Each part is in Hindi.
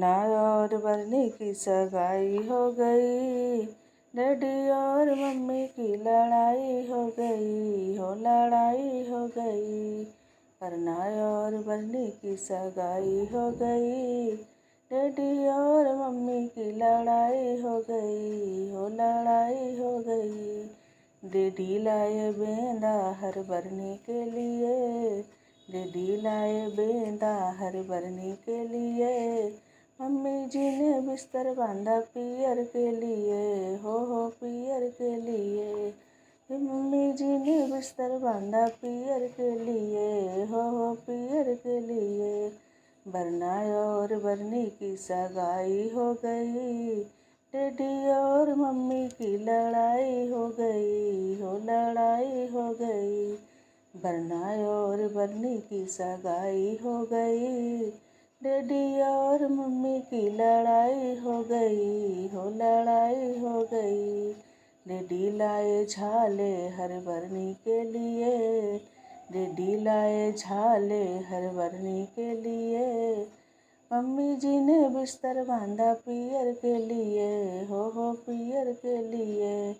वरना और बरनी की सगाई हो गई, डैडी और मम्मी की लड़ाई हो गई, हो लड़ाई हो गई। वरना और बरनी की सगाई हो गई, डैडी और मम्मी की लड़ाई हो गई, हो लड़ाई हो गई। डैडी लाए बेंदा हर बरनी के लिए, डैडी लाए बेंदा हर बरनी के लिए। मम्मी जी ने बिस्तर बांधा पियर के लिए, हो पियर के लिए। मम्मी जी ने बिस्तर बांधा पियर के लिए, हो पियर के लिए। वरना और बरनी की सगाई हो गई, डैडी और मम्मी की लड़ाई हो गई, हो लड़ाई हो गई। वरना और बरनी की सगाई हो गई, डैडी और मम्मी की लड़ाई हो गई, हो लड़ाई हो गई। डैडी लाए झाले हर बरनी के लिए, डैडी लाए झाले हर बरनी के लिए। मम्मी जी ने बिस्तर बांधा पियर के लिए, हो पियर के लिए।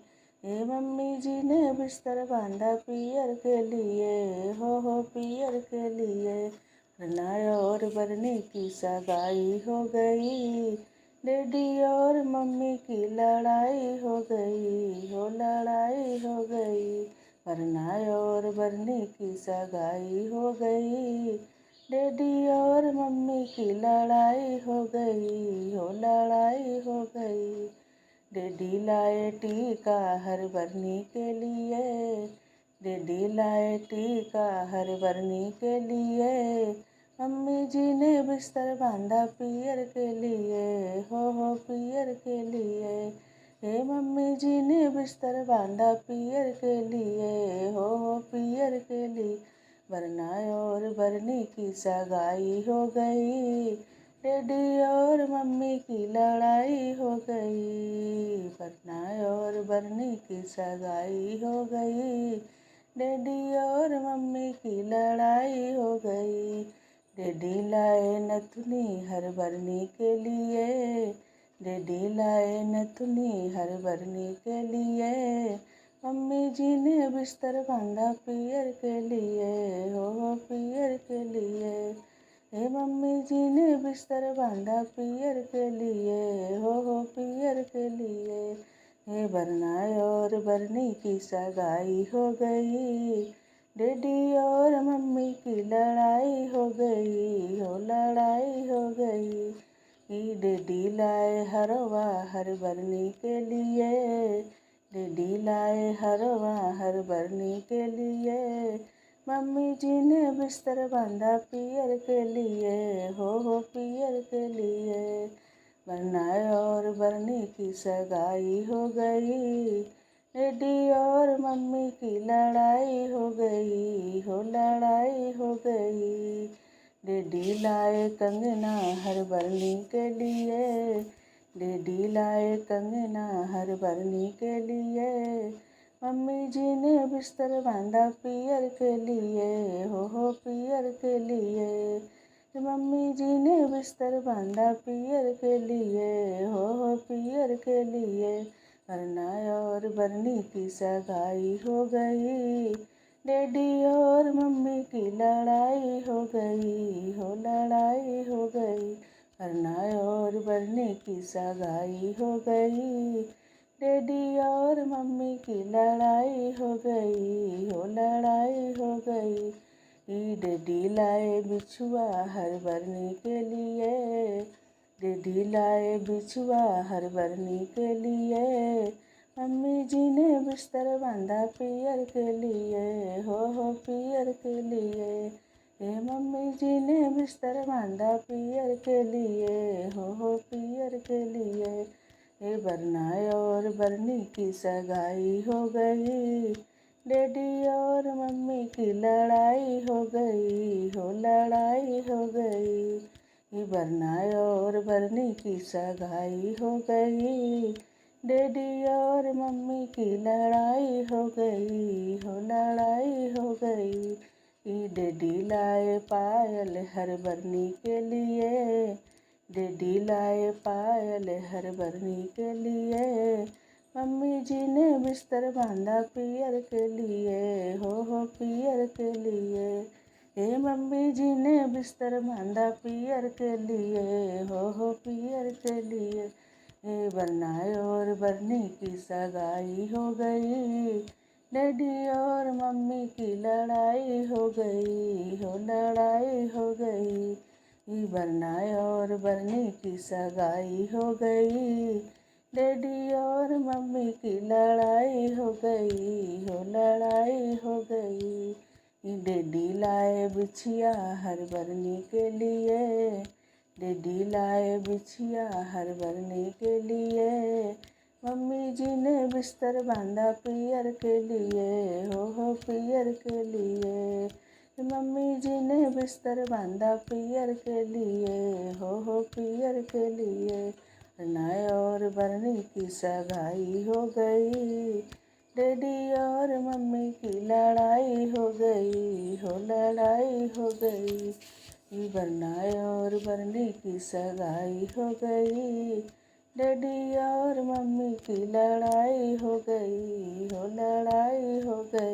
मम्मी जी ने बिस्तर बांधा पियर के लिए, हो पियर के लिए। वरना और बरनी की सगाई हो गई, डैडी और मम्मी की लड़ाई हो गई, हो लड़ाई हो गई। वरना और बरनी की सगाई हो गई, डैडी और मम्मी की लड़ाई हो गई, हो लड़ाई हो गई। डैडी लाए टीका हर बरनी के लिए, डैडी लाए टीका हर बरनी के लिए। मम्मी जी ने बिस्तर बांधा पियर के लिए, हो पियर के लिए। मम्मी जी ने बिस्तर बांधा पियर के लिए, हो पियर के लिए। वरना और बरनी की सगाई हो गई, डैडी और मम्मी की लड़ाई हो गई। वरना और बरनी की सगाई हो गई, डैडी और मम्मी की लड़ाई हो गई। डैडी लाए नथुनी हर बरनी के लिए, डैडी लाए नथुनी हर बरनी के लिए। मम्मी जी ने बिस्तर बांधा पियर के लिए, हो पियर के लिए। मम्मी जी ने बिस्तर बांधा पियर के लिए, हो पियर के लिए। वरना और बरनी की सगाई हो गई, डैडी और मम्मी की लड़ाई हो गई, हो लड़ाई हो गई। डैडी लाए हरवा हर बरनी के लिए, डैडी लाए हरवा हर बरनी के लिए। मम्मी जी ने बिस्तर बांधा पियर के लिए, हो पियर के लिए। वरना और बरनी की सगाई हो गई, डैडी और मम्मी की लड़ाई हो गई, हो लड़ाई हो गई। डैडी लाए कंगना हर बरनी के लिए, डैडी लाए कंगना हर बरनी के लिए। मम्मी जी ने बिस्तर बांधा पियर के लिए, हो पियर के लिए। मम्मी जी ने बिस्तर बांधा पियर के लिए, हो पियर के लिए। वरना और बरनी की सगाई हो गई, डैडी और मम्मी की लड़ाई हो गई, हो लड़ाई हो गई। वरना और बरनी की सगाई हो गई, डैडी और मम्मी की लड़ाई हो गई, हो लड़ाई हो गई। डैडी लाए बिछुआ हर बरनी के लिए, डैडी लाए बिछुआ हर बरनी के लिए। मम्मी जी ने बिस्तर बांधा पियर के लिए, हो पियर के लिए। मम्मी जी ने बिस्तर बांधा पियर के लिए, हो पियर के लिए। वरना और बरनी की सगाई हो गई, डैडी और मम्मी की लड़ाई हो गई, हो लड़ाई हो गई। वरना और बरनी की सगाई हो गई, डैडी और मम्मी की लड़ाई हो गई, हो लड़ाई हो गई। डैडी लाए पायल हर बरनी के लिए, डैडी लाए पायल हर बरनी के लिए, मम्मी जी ने बिस्तर बांधा पियर के लिए, हो पियर के लिए। हे मम्मी जी ने बिस्तर बांधा पियर के लिए, हो पियर के लिए। हे बरनाए और बरनी की सगाई हो गई, डैडी और मम्मी की लड़ाई हो गई, हो लड़ाई हो गई। बरनाए और बरनी की सगाई हो गई, डैडी और मम्मी की लड़ाई हो गई, हो लड़ाई हो गई। डैडी लाए बिछिया हर बरनी के लिए, डैडी लाए बिछिया हर बरनी के लिए, मम्मी जी ने बिस्तर बांधा पियर के लिए, हो पियर के लिए। मम्मी जी ने बिस्तर बांधा पियर के लिए, हो पियर के लिए। बरनाए और बरनी की सगाई हो गई, डैडी और मम्मी की लड़ाई हो गई, हो लड़ाई हो गई। बरनाए और बरनी की सगाई हो गई, डैडी और मम्मी की लड़ाई हो गई, हो लड़ाई हो गई।